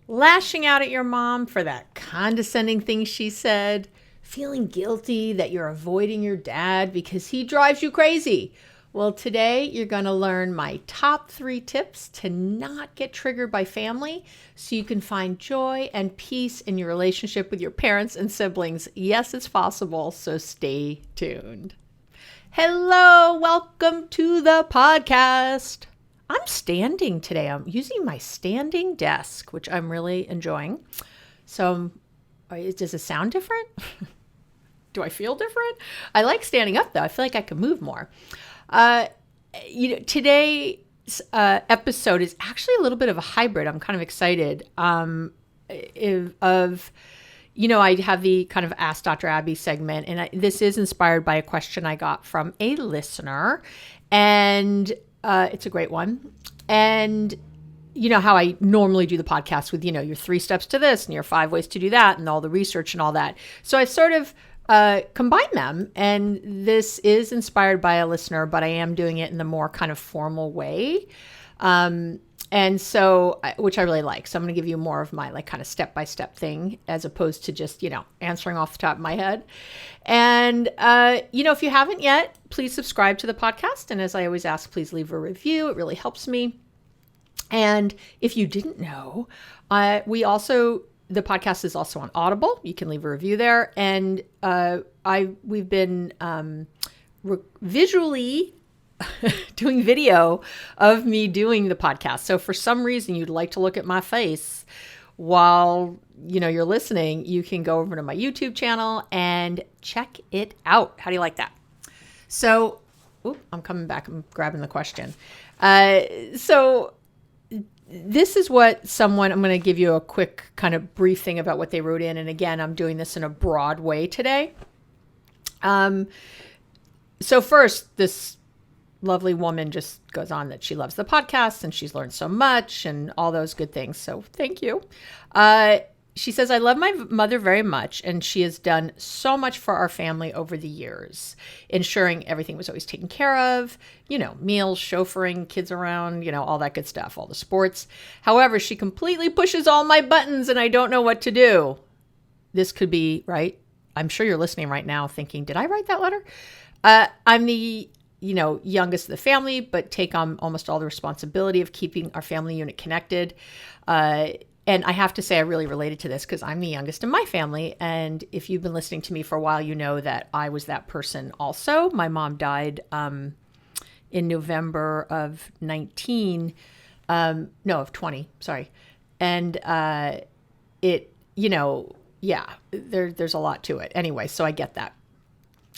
lashing out at your mom for that condescending thing she said, feeling guilty that you're avoiding your dad because he drives you crazy. Well, today you're going to learn my top 3 tips to not get triggered by family so you can find joy and peace in your relationship with your parents and siblings. Yes, it's possible, so stay tuned. Hello, welcome to the podcast. I'm standing today. I'm using my standing desk, which I'm really enjoying. So does it sound different? Do I feel different? I like standing up though. I feel like I can move more. Today's episode is actually a little bit of a hybrid. I'm kind of excited I have the kind of Ask Dr. Abby segment, and this is inspired by a question I got from a listener, and it's a great one. And you know how I normally do the podcast with, your 3 steps to this and your 5 ways to do that and all the research and all that. So I sort of combine them, and this is inspired by a listener, but I am doing it in the more kind of formal way. And so, which I really like. So I'm going to give you more of my kind of step-by-step thing as opposed to just, answering off the top of my head. And, if you haven't yet, please subscribe to the podcast. And as I always ask, please leave a review. It really helps me. And if you didn't know, the podcast is also on Audible. You can leave a review there. And we've been visually doing video of me doing the podcast. So for some reason you'd like to look at my face while you're listening, you can go over to my YouTube channel and check it out. How do you like that? So, I'm coming back. I'm grabbing the question. So this is what I'm going to give you a quick kind of brief thing about what they wrote in. And again, I'm doing this in a broad way today. So first, this lovely woman just goes on that she loves the podcast and she's learned so much and all those good things. So thank you. She says, I love my mother very much, and she has done so much for our family over the years, ensuring everything was always taken care of, meals, chauffeuring, kids around, all that good stuff, all the sports. However, she completely pushes all my buttons and I don't know what to do. This could be, right? I'm sure you're listening right now thinking, did I write that letter? I'm the youngest of the family, but take on almost all the responsibility of keeping our family unit connected. And I have to say I really related to this because I'm the youngest in my family. And if you've been listening to me for a while, you know that I was that person also. My mom died in November of 20, sorry. And there's a lot to it. Anyway, so I get that.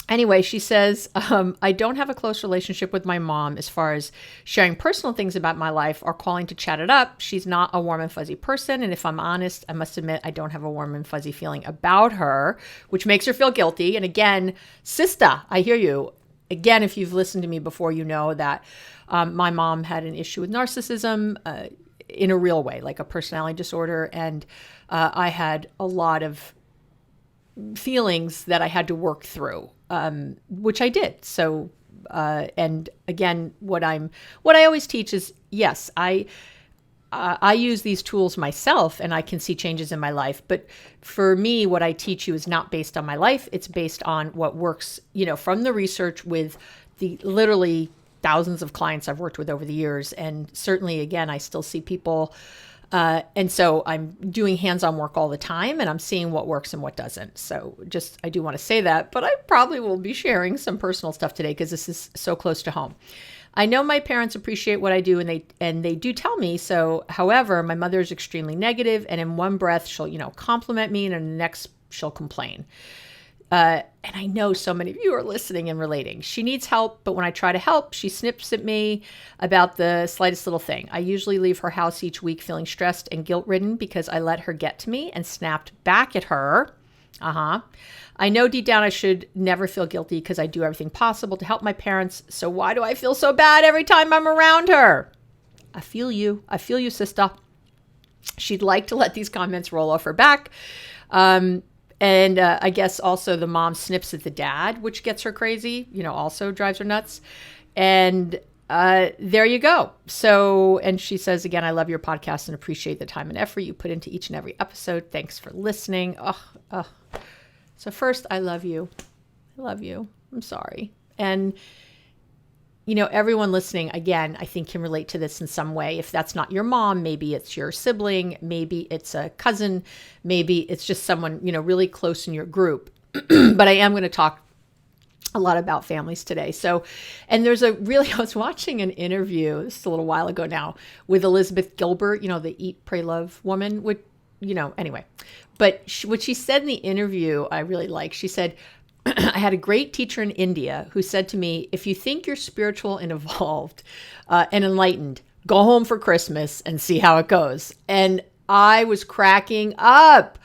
Anyway, she says, I don't have a close relationship with my mom as far as sharing personal things about my life or calling to chat it up. She's not a warm and fuzzy person. And if I'm honest, I must admit I don't have a warm and fuzzy feeling about her, which makes her feel guilty. And again, sister, I hear you. Again, if you've listened to me before, you know that my mom had an issue with narcissism in a real way, like a personality disorder. And I had a lot of feelings that I had to work through. Which I did. So, and again, what I always teach is, yes, I use these tools myself and I can see changes in my life. But for me, what I teach you is not based on my life. It's based on what works, from the research with the literally thousands of clients I've worked with over the years. And certainly, again, I still see people. And so I'm doing hands-on work all the time and I'm seeing what works and what doesn't. So I do want to say that, but I probably will be sharing some personal stuff today because this is so close to home. I know my parents appreciate what I do and they do tell me so. However, my mother is extremely negative, and in one breath she'll, compliment me and in the next she'll complain. And I know so many of you are listening and relating. She needs help, but when I try to help, she snips at me about the slightest little thing. I usually leave her house each week feeling stressed and guilt-ridden because I let her get to me and snapped back at her. I know deep down I should never feel guilty because I do everything possible to help my parents. So why do I feel so bad every time I'm around her? I feel you. I feel you, sister. She'd like to let these comments roll off her back. And I guess also the mom snips at the dad, which gets her crazy, also drives her nuts. And there you go. So, and she says, again, I love your podcast and appreciate the time and effort you put into each and every episode. Thanks for listening. So first, I love you. I love you. I'm sorry. And, everyone listening, again, I think can relate to this in some way. If that's not your mom, maybe it's your sibling, maybe it's a cousin, maybe it's just someone, really close in your group. But I am going to talk a lot about families today. So, and I was watching an interview, this is a little while ago now, with Elizabeth Gilbert, the Eat, Pray, Love woman, anyway. But what she said in the interview, I really like. She said, I had a great teacher in India who said to me, if you think you're spiritual and evolved and enlightened, go home for Christmas and see how it goes. And I was cracking up.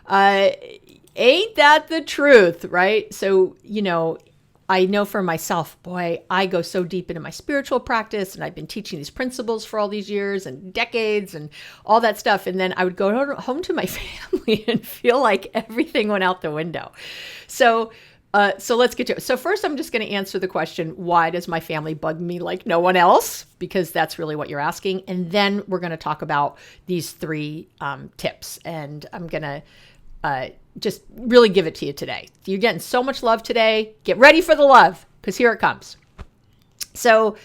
Ain't that the truth, right? So, I know for myself, boy, I go so deep into my spiritual practice, and I've been teaching these principles for all these years and decades and all that stuff. And then I would go home to my family and feel like everything went out the window. So let's get to it. So first, I'm just going to answer the question, why does my family bug me like no one else? Because that's really what you're asking. And then we're going to talk about these 3 tips. And I'm going to just really give it to you today. You're getting so much love today. Get ready for the love, because here it comes. So,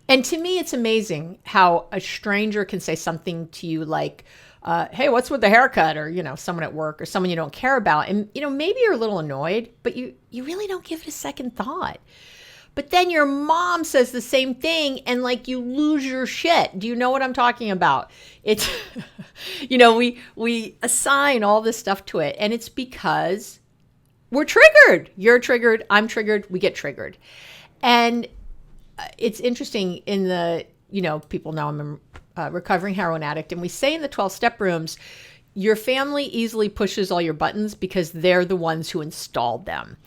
and to me, it's amazing how a stranger can say something to you like, hey, what's with the haircut? Or, someone at work or someone you don't care about. And, maybe you're a little annoyed, but you really don't give it a second thought. But then your mom says the same thing and you lose your shit. Do you know what I'm talking about? It's, we assign all this stuff to it, and it's because we're triggered. You're triggered. I'm triggered. We get triggered. And it's interesting in the, people know I'm a recovering heroin addict, and we say in the 12-step rooms, your family easily pushes all your buttons because they're the ones who installed them.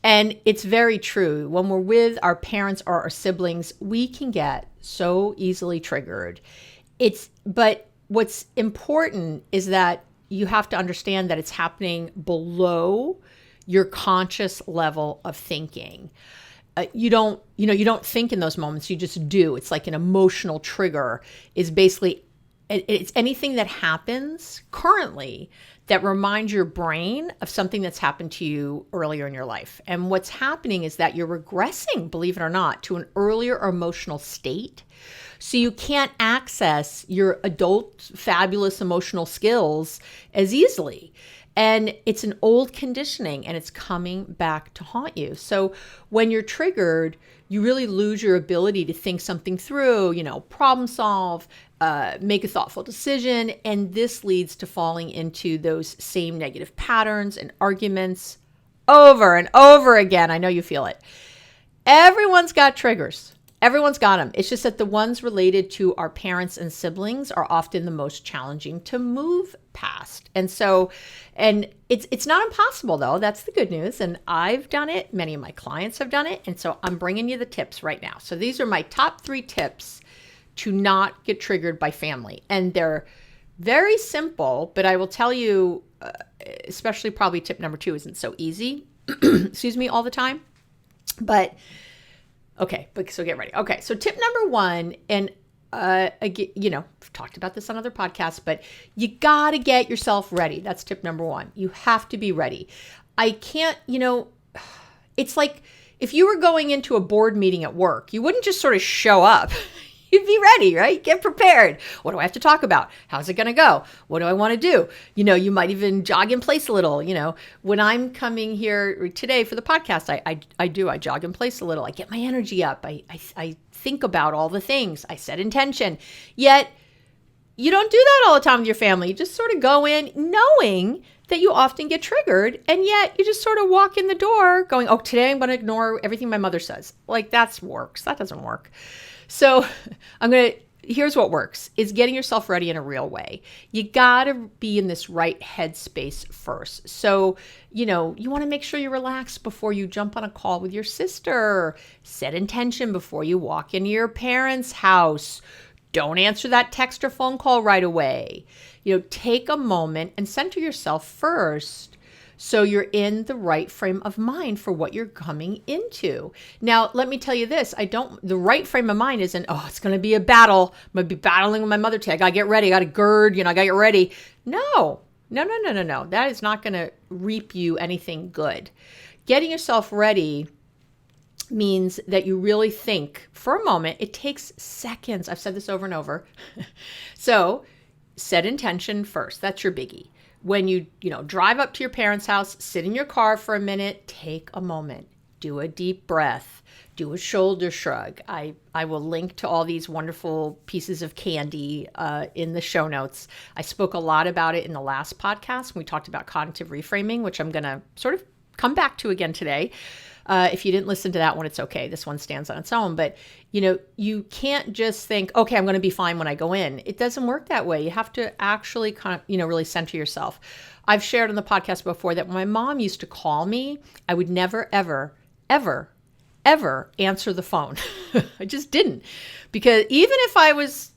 And it's very true. When we're with our parents or our siblings, we can get so easily triggered. But what's important is that you have to understand that it's happening below your conscious level of thinking. You don't think in those moments, you just do. It's like an emotional trigger is basically, it's anything that happens currently that reminds your brain of something that's happened to you earlier in your life. And what's happening is that you're regressing, believe it or not, to an earlier emotional state. So you can't access your adult, fabulous emotional skills as easily. And it's an old conditioning, and it's coming back to haunt you. So when you're triggered, you really lose your ability to think something through, problem solve, make a thoughtful decision. And this leads to falling into those same negative patterns and arguments over and over again. I know you feel it. Everyone's got triggers. Everyone's got them. It's just that the ones related to our parents and siblings are often the most challenging to move past. And it's not impossible, though. That's the good news. And I've done it. Many of my clients have done it. And so I'm bringing you the tips right now. So these are my top 3 tips to not get triggered by family. And they're very simple, but I will tell you, especially probably tip number 2 isn't so easy, all the time. But okay, so get ready. Okay, so tip number 1, and again, I've talked about this on other podcasts, but you got to get yourself ready. That's tip number 1. You have to be ready. I can't, it's like if you were going into a board meeting at work, you wouldn't just sort of show up. You'd be ready, right? Get prepared. What do I have to talk about? How's it going to go? What do I want to do? You might even jog in place a little. When I'm coming here today for the podcast, I jog in place a little. I get my energy up. I think about all the things. I set intention. Yet you don't do that all the time with your family. You just sort of go in knowing that you often get triggered, and yet you just sort of walk in the door going, oh, today I'm going to ignore everything my mother says. That works. That doesn't work. So here's what works, is getting yourself ready in a real way. You got to be in this right headspace first. So, you want to make sure you're relaxed before you jump on a call with your sister. Set intention before you walk into your parents' house. Don't answer that text or phone call right away. Take a moment and center yourself first So you're in the right frame of mind for what you're coming into. Now, let me tell you this. The right frame of mind isn't, oh, it's going to be a battle. I'm going to be battling with my mother today. I got to get ready. I got to gird, I got to get ready. No. That is not going to reap you anything good. Getting yourself ready means that you really think for a moment. It takes seconds. I've said this over and over. So set intention first. That's your biggie. When you drive up to your parents' house, sit in your car for a minute, take a moment, do a deep breath, do a shoulder shrug. I will link to all these wonderful pieces of candy in the show notes. I spoke a lot about it in the last podcast when we talked about cognitive reframing, which I'm going to sort of come back to again today. If you didn't listen to that one, it's okay. This one stands on its own. But, you can't just think, okay, I'm going to be fine when I go in. It doesn't work that way. You have to actually really center yourself. I've shared on the podcast before that when my mom used to call me, I would never, ever, ever, ever answer the phone. I just didn't. Because even if I was,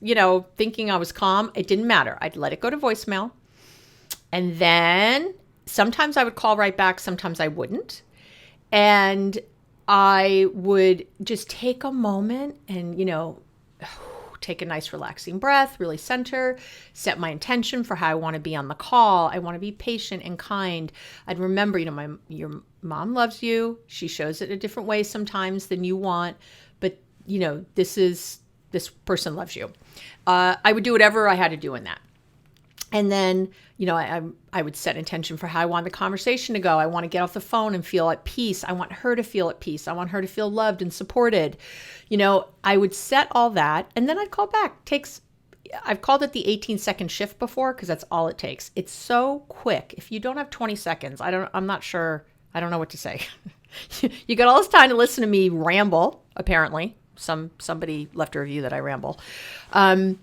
thinking I was calm, it didn't matter. I'd let it go to voicemail. And then sometimes I would call right back. Sometimes I wouldn't. And I would just take a moment and, take a nice relaxing breath, really center, set my intention for how I want to be on the call. I want to be patient and kind. I'd remember, your mom loves you. She shows it a different way sometimes than you want. But, this person loves you. I would do whatever I had to do in that. And then, I would set intention for how I want the conversation to go. I want to get off the phone and feel at peace. I want her to feel at peace. I want her to feel loved and supported. I would set all that and then I'd call back. I've called it the 18-second shift before because that's all it takes. It's so quick. If you don't have 20 seconds, I'm not sure. I don't know what to say. You got all this time to listen to me ramble, apparently. Somebody left a review that I ramble. To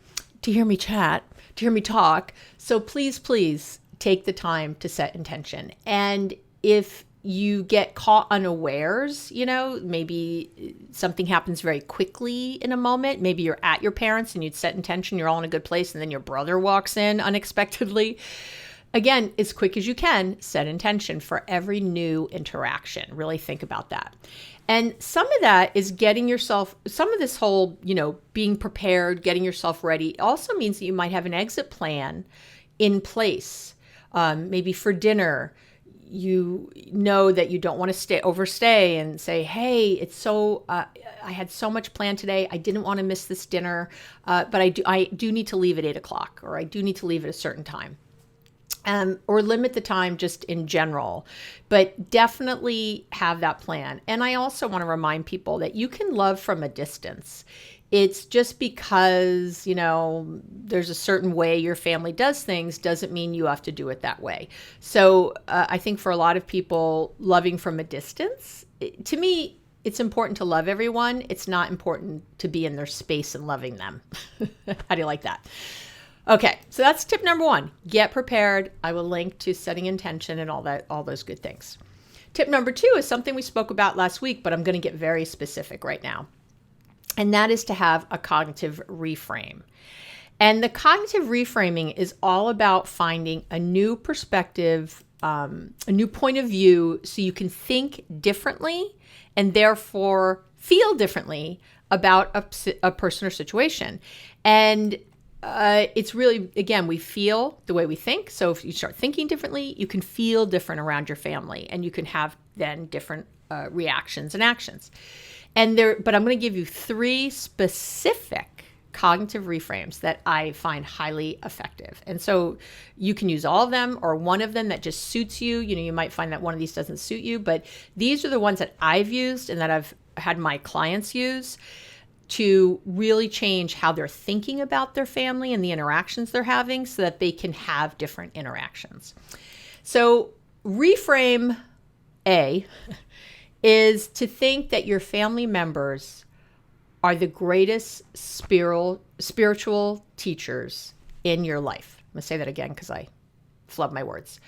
hear me chat. To hear me talk. So please take the time to set intention. And if you get caught unawares, maybe something happens very quickly in a moment. Maybe you're at your parents and you'd set intention, you're all in a good place, and then your brother walks in unexpectedly. Again, as quick as you can, set intention for every new interaction. Really think about that. And some of that is some of this whole, being prepared, getting yourself ready also means that you might have an exit plan in place. Maybe for dinner, that you don't want to overstay and say, hey, I had so much planned today. I didn't want to miss this dinner, but I do need to leave at 8:00 or I do need to leave at a certain time. Or limit the time just in general, but definitely have that plan. And I also want to remind people that you can love from a distance. It's just because, there's a certain way your family does things doesn't mean you have to do it that way. So I think for a lot of people, loving from a distance, to me, it's important to love everyone. It's not important to be in their space and loving them. How do you like that? Okay, so that's tip number 1. Get prepared. I will link to setting intention and all those good things. Tip number 2 is something we spoke about last week, but I'm going to get very specific right now. And that is to have a cognitive reframe. And the cognitive reframing is all about finding a new perspective, a new point of view, so you can think differently and therefore feel differently about a person or situation. And it's really, again, we feel the way we think. So if you start thinking differently, you can feel different around your family and you can have then different reactions and actions. But I'm going to give you 3 specific cognitive reframes that I find highly effective. And so you can use all of them or one of them that just suits you. You might find that one of these doesn't suit you, but these are the ones that I've used and that I've had my clients use to really change how they're thinking about their family and the interactions they're having so that they can have different interactions. So reframe A is to think that your family members are the greatest spiritual teachers in your life. I'm going to say that again because I flub my words.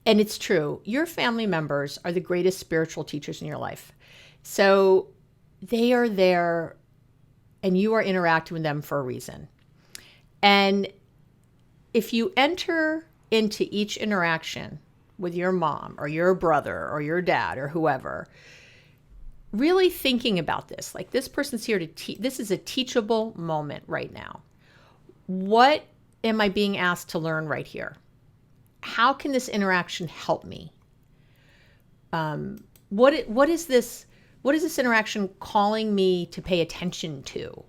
And it's true. Your family members are the greatest spiritual teachers in your life. So they are there and you are interacting with them for a reason. And if you enter into each interaction with your mom or your brother or your dad or whoever, really thinking about this, like this person's here to teach. This is a teachable moment right now. What am I being asked to learn right here? How can this interaction help me? What is this interaction calling me to pay attention to?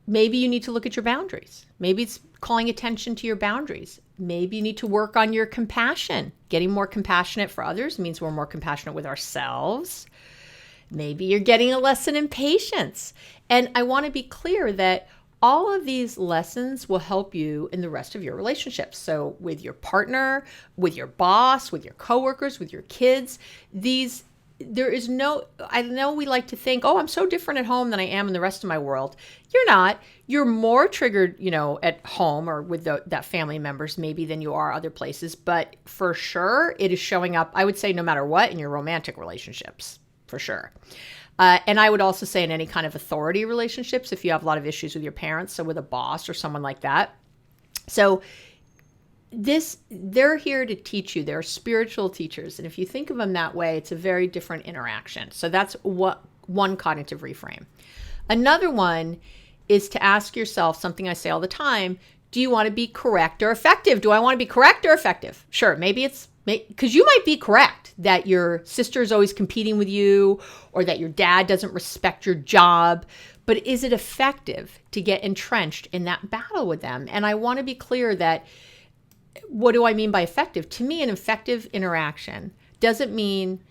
Maybe you need to look at your boundaries. Maybe it's calling attention to your boundaries. Maybe you need to work on your compassion. Getting more compassionate for others means we're more compassionate with ourselves. Maybe you're getting a lesson in patience. And I want to be clear that all of these lessons will help you in the rest of your relationships. So with your partner, with your boss, with your coworkers, with your kids, I know we like to think, oh, I'm so different at home than I am in the rest of my world. You're not. You're more triggered, at home or with that family members maybe than you are other places. But for sure, it is showing up, I would say, no matter what, in your romantic relationships, for sure. And I would also say in any kind of authority relationships, if you have a lot of issues with your parents, so with a boss or someone like that. So they're here to teach you. They're spiritual teachers. And if you think of them that way, it's a very different interaction. So that's one cognitive reframe. Another one is to ask yourself something I say all the time. Do you want to be correct or effective? Do I want to be correct or effective? Sure, maybe it's because you might be correct that your sister is always competing with you or that your dad doesn't respect your job. But is it effective to get entrenched in that battle with them? And I want to be clear that what do I mean by effective? To me, an effective interaction doesn't mean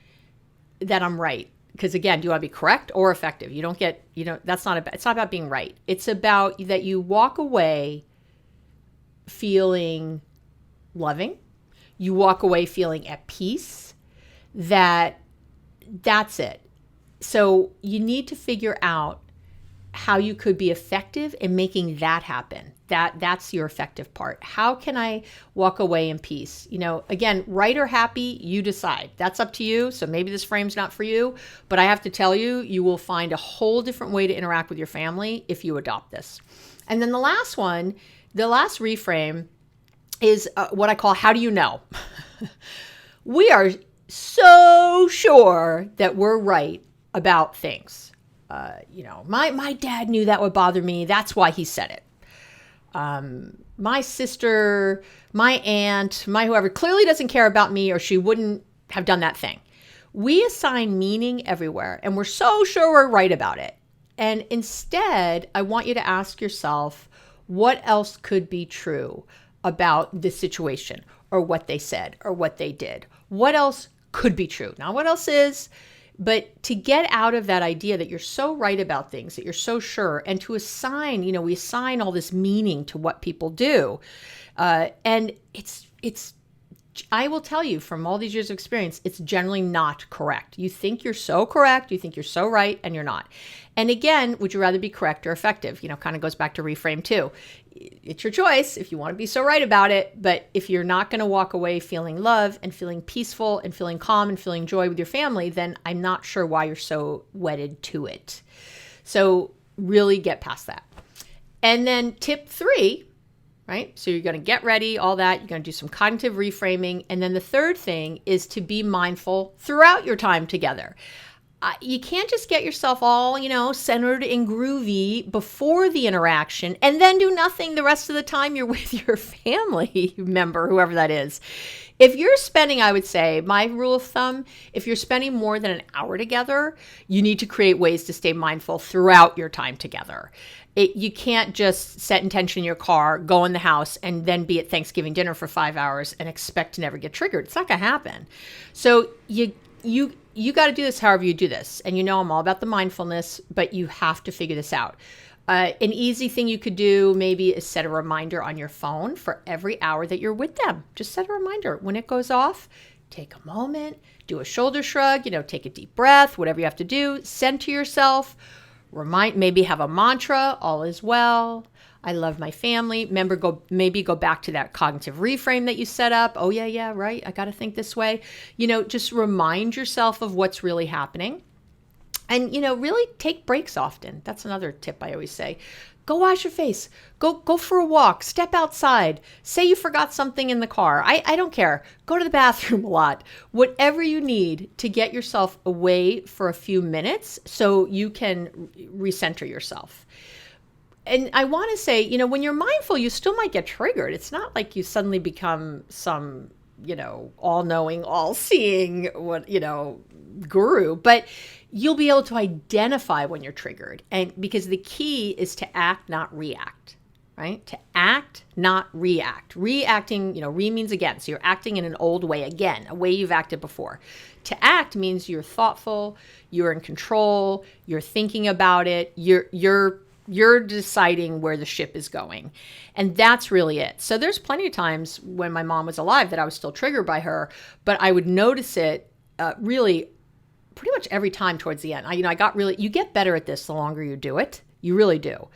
that I'm right. Because again, do you want to be correct or effective? It's not about being right. It's about that you walk away feeling loving. You walk away feeling at peace. That's it. So you need to figure out how you could be effective in making that happen. That's your effective part. How can I walk away in peace? Again, right or happy, you decide. That's up to you. So maybe this frame's not for you, but I have to tell you, you will find a whole different way to interact with your family if you adopt this. And then the last reframe is what I call, how do you know? We are so sure that we're right about things. My dad knew that would bother me. That's why he said it. My sister, my aunt, my whoever clearly doesn't care about me or she wouldn't have done that thing. We assign meaning everywhere and we're so sure we're right about it. And instead, I want you to ask yourself, what else could be true about this situation or what they said or what they did? What else could be true? Not what else is, but to get out of that idea that you're so right about things, that you're so sure, and to assign, we assign all this meaning to what people do. And I will tell you from all these years of experience, it's generally not correct. You think you're so correct, you think you're so right, and you're not. And again, would you rather be correct or effective? Kind of goes back to reframe too. It's your choice if you want to be so right about it. But if you're not going to walk away feeling love and feeling peaceful and feeling calm and feeling joy with your family, then I'm not sure why you're so wedded to it. So really get past that. And then tip 3, right? So you're going to get ready, all that. You're going to do some cognitive reframing. And then the third thing is to be mindful throughout your time together. You can't just get yourself all, centered and groovy before the interaction and then do nothing the rest of the time you're with your family member, whoever that is. If you're spending, I would say, my rule of thumb, if you're spending more than an hour together, you need to create ways to stay mindful throughout your time together. You can't just set intention in your car, go in the house, and then be at Thanksgiving dinner for 5 hours and expect to never get triggered. It's not going to happen. So you got to do this however you do this. And I'm all about the mindfulness, but you have to figure this out. An easy thing you could do maybe is set a reminder on your phone for every hour that you're with them. Just set a reminder. When it goes off, take a moment, do a shoulder shrug, take a deep breath, whatever you have to do, center yourself, maybe have a mantra, all is well. I love my family. Remember, go back to that cognitive reframe that you set up. Oh, yeah, right. I got to think this way. Just remind yourself of what's really happening. And, really take breaks often. That's another tip I always say. Go wash your face. Go for a walk. Step outside. Say you forgot something in the car. I don't care. Go to the bathroom a lot. Whatever you need to get yourself away for a few minutes so you can recenter yourself. And I want to say, when you're mindful, you still might get triggered. It's not like you suddenly become some, all-knowing, all-seeing, guru, but you'll be able to identify when you're triggered. And because the key is to act, not react, right? To act, not react. Reacting, re means again. So you're acting in an old way again, a way you've acted before. To act means you're thoughtful, you're in control, you're thinking about it, you're deciding where the ship is going. And that's really it. So there's plenty of times when my mom was alive that I was still triggered by her, but I would notice it really pretty much every time towards the end. You get better at this the longer you do it. You really do.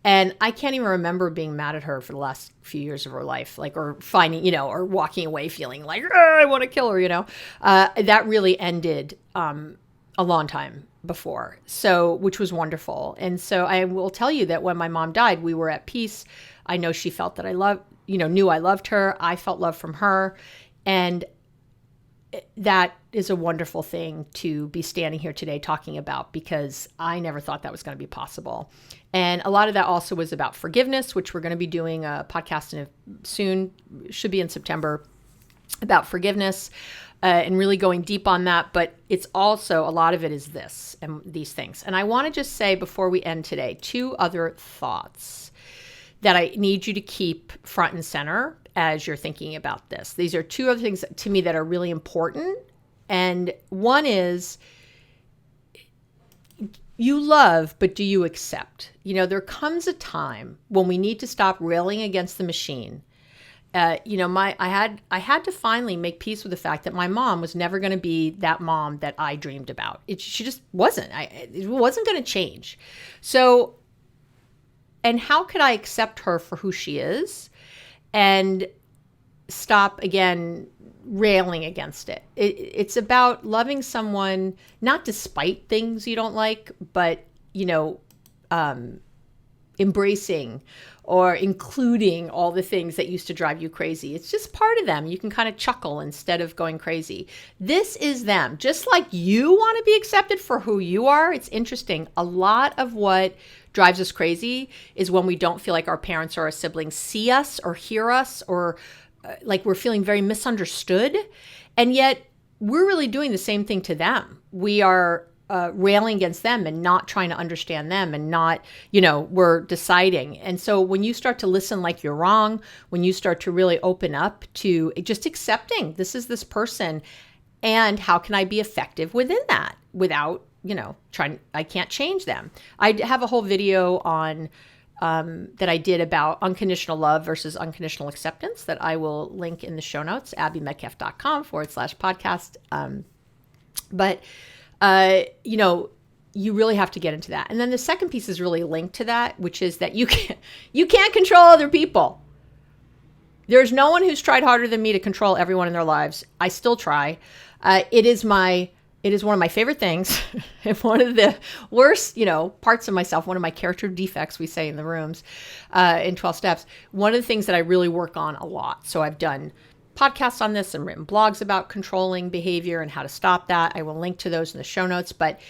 And I can't even remember being mad at her for the last few years of her life, or finding, or walking away feeling like, I want to kill her, that really ended a long time before. So, which was wonderful. And so I will tell you that when my mom died, we were at peace. I know she felt that knew I loved her. I felt love from her. And that is a wonderful thing to be standing here today talking about, because I never thought that was going to be possible. And a lot of that also was about forgiveness, which we're going to be doing a podcast soon, should be in September, about forgiveness. And really going deep on that. But it's also, a lot of it is this and these things. And I want to just say before we end today, 2 other thoughts that I need you to keep front and center as you're thinking about this. These are 2 other things to me that are really important. And one is, you love, but do you accept? There comes a time when we need to stop railing against the machine. I had to finally make peace with the fact that my mom was never going to be that mom that I dreamed about. She just wasn't. It wasn't going to change. So, and how could I accept her for who she is and stop, again, railing against it? It's about loving someone, not despite things you don't like, but, embracing or including all the things that used to drive you crazy. It's just part of them. You can kind of chuckle instead of going crazy. This is them. Just like you want to be accepted for who you are. It's interesting. A lot of what drives us crazy is when we don't feel like our parents or our siblings see us or hear us, or like we're feeling very misunderstood. And yet we're really doing the same thing to them. We are railing against them and not trying to understand them, and not, we're deciding. And so when you start to listen like you're wrong, when you start to really open up to just accepting this person, and how can I be effective within that without, I can't change them. I have a whole video on that I did about unconditional love versus unconditional acceptance that I will link in the show notes, abbymedcalf.com/podcast. But you really have to get into that. And then the second piece is really linked to that, which is that you can't control other people. There's no one who's tried harder than me to control everyone in their lives. I still try. It is one of my favorite things. One of the worst, parts of myself, one of my character defects, we say in the rooms, in 12 steps. One of the things that I really work on a lot. So I've done podcasts on this and written blogs about controlling behavior and how to stop that. I will link to those in the show notes. But,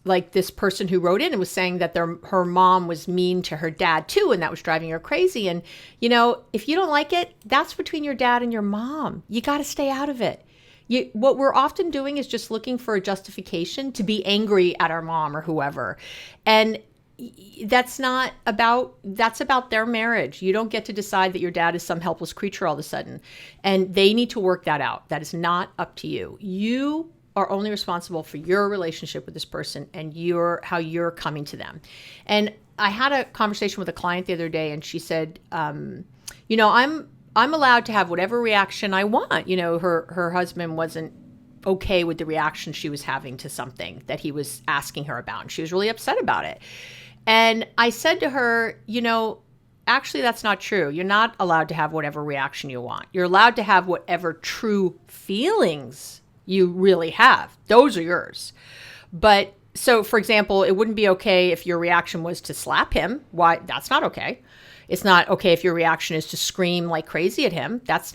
like this person who wrote in and was saying that her mom was mean to her dad too, and that was driving her crazy. And, if you don't like it, that's between your dad and your mom. You got to stay out of it. What we're often doing is just looking for a justification to be angry at our mom or whoever. And that's about their marriage. You don't get to decide that your dad is some helpless creature all of a sudden, and they need to work that out. That is not up to you. You are only responsible for your relationship with this person and how you're coming to them. And I had a conversation with a client the other day, and she said, I'm allowed to have whatever reaction I want. Her husband wasn't okay with the reaction she was having to something that he was asking her about, and she was really upset about it. And I said to her, actually, that's not true. You're not allowed to have whatever reaction you want. You're allowed to have whatever true feelings you really have. Those are yours. But So, for example, it wouldn't be okay if your reaction was to slap him. Why? That's not okay. It's not okay if your reaction is to scream like crazy at him. That's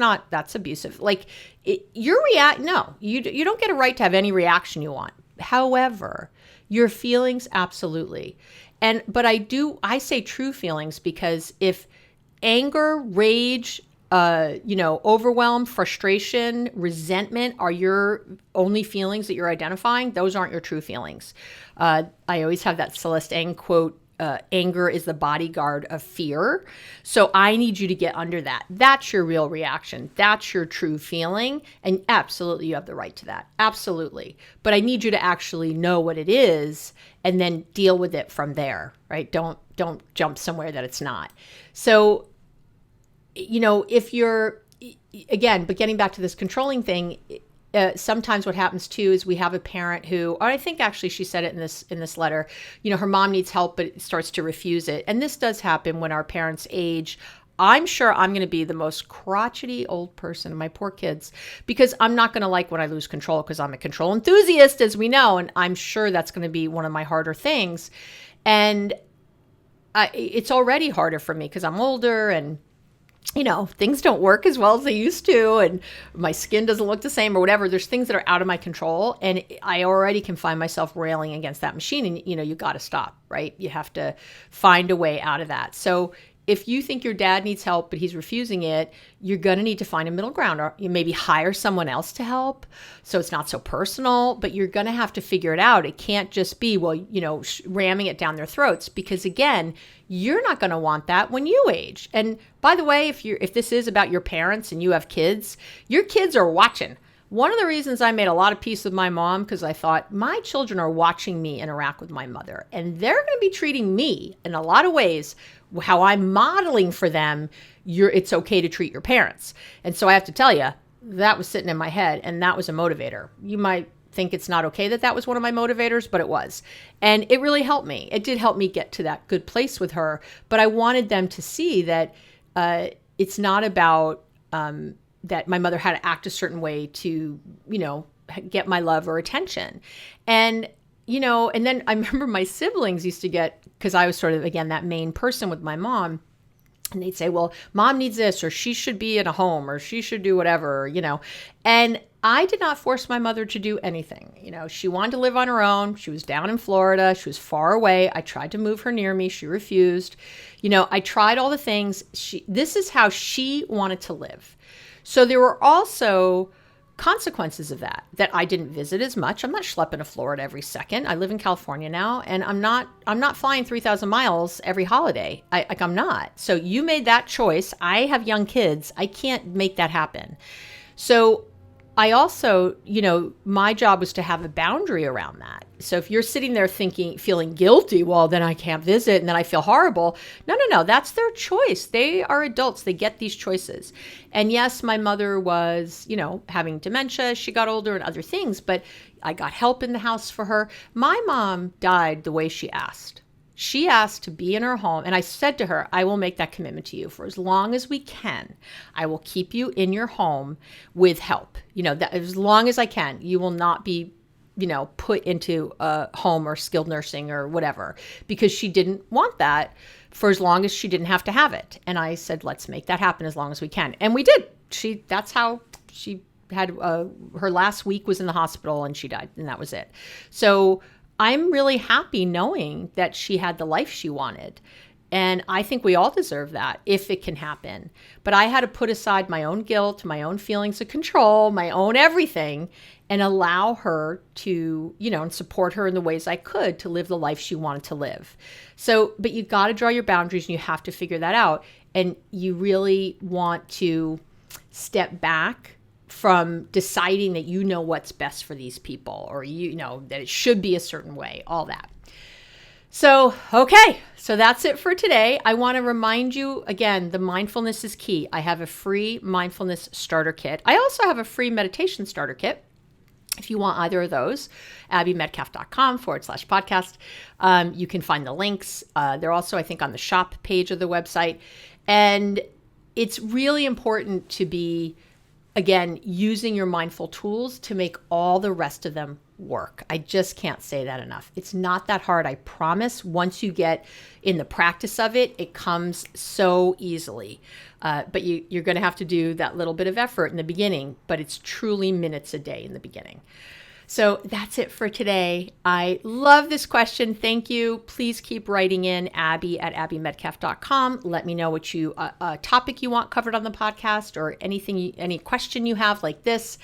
abusive. Like no, you don't get a right to have any reaction you want. However, your feelings, absolutely. But I say true feelings because if anger, rage, overwhelm, frustration, resentment are your only feelings that you're identifying, those aren't your true feelings. I always have that Celeste Ng quote, anger is the bodyguard of fear. So I need you to get under that. That's your real reaction. That's your true feeling. And absolutely, you have the right to that. Absolutely. But I need you to actually know what it is and then deal with it from there, right? Don't jump somewhere that it's not. So, if you're, again, but getting back to this controlling thing, sometimes what happens too is we have a parent who, or I think actually she said it in this letter, her mom needs help, but starts to refuse it. And this does happen when our parents age. I'm sure I'm going to be the most crotchety old person, my poor kids, because I'm not going to like when I lose control because I'm a control enthusiast, as we know. And I'm sure that's going to be one of my harder things. And it's already harder for me because I'm older and things don't work as well as they used to, and my skin doesn't look the same or whatever. There's things that are out of my control, and I already can find myself railing against that machine. And, you got to stop, right? You have to find a way out of that. So if you think your dad needs help, but he's refusing it, you're going to need to find a middle ground, or you maybe hire someone else to help. So it's not so personal, but you're going to have to figure it out. It can't just be, ramming it down their throats, because again, you're not going to want that when you age. And by the way, if this is about your parents and you have kids, your kids are watching. One of the reasons I made a lot of peace with my mom, because I thought my children are watching me interact with my mother, and they're going to be treating me in a lot of ways how I'm modeling for them. It's okay to treat your parents. And so I have to tell you, that was sitting in my head, and that was a motivator. You might think it's not okay that was one of my motivators, but it was. And it really helped me. It did help me get to that good place with her. But I wanted them to see that it's not about that my mother had to act a certain way to, get my love or attention. And, and then I remember my siblings used to get, because I was sort of, again, that main person with my mom. And they'd say, well, mom needs this, or she should be in a home, or she should do whatever, And I did not force my mother to do anything. She wanted to live on her own. She was down in Florida. She was far away. I tried to move her near me. She refused. I tried all the things. This is how she wanted to live. So there were also consequences of that I didn't visit as much. I'm not schlepping to Florida every second. I live in California now, and I'm not flying 3,000 miles every holiday. I'm not. So you made that choice. I have young kids. I can't make that happen. So I also, my job was to have a boundary around that. So if you're sitting there feeling guilty, well, then I can't visit and then I feel horrible. No. That's their choice. They are adults. They get these choices. And yes, my mother was, having dementia. She got older and other things, but I got help in the house for her. My mom died the way she asked. She asked to be in her home, and I said to her, I will make that commitment to you for as long as we can. I will keep you in your home with help. That as long as I can. You will not be, put into a home or skilled nursing or whatever, because she didn't want that for as long as she didn't have to have it. And I said, let's make that happen as long as we can. And we did. That's how she had, her last week was in the hospital and she died, and that was it. So I'm really happy knowing that she had the life she wanted. And I think we all deserve that if it can happen. But I had to put aside my own guilt, my own feelings of control, my own everything, and allow her to, and support her in the ways I could to live the life she wanted to live. So, but you got to draw your boundaries, and you have to figure that out. And you really want to step back from deciding that what's best for these people, or that it should be a certain way, all that. So, okay, so that's it for today. I want to remind you again, the mindfulness is key. I have a free mindfulness starter kit. I also have a free meditation starter kit. If you want either of those, abbymedcalf.com/podcast. You can find the links. They're also, I think, on the shop page of the website. And it's really important to be, again, using your mindful tools to make all the rest of them work. I just can't say that enough. It's not that hard. I promise. Once you get in the practice of it, it comes so easily. But you're going to have to do that little bit of effort in the beginning, but it's truly minutes a day in the beginning. So that's it for today. I love this question. Thank you. Please keep writing in, abby@abbymedcalf.com. Let me know what a topic you want covered on the podcast, or any question you have like this.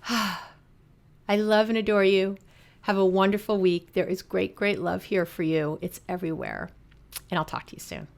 I love and adore you. Have a wonderful week. There is great, great love here for you. It's everywhere. And I'll talk to you soon.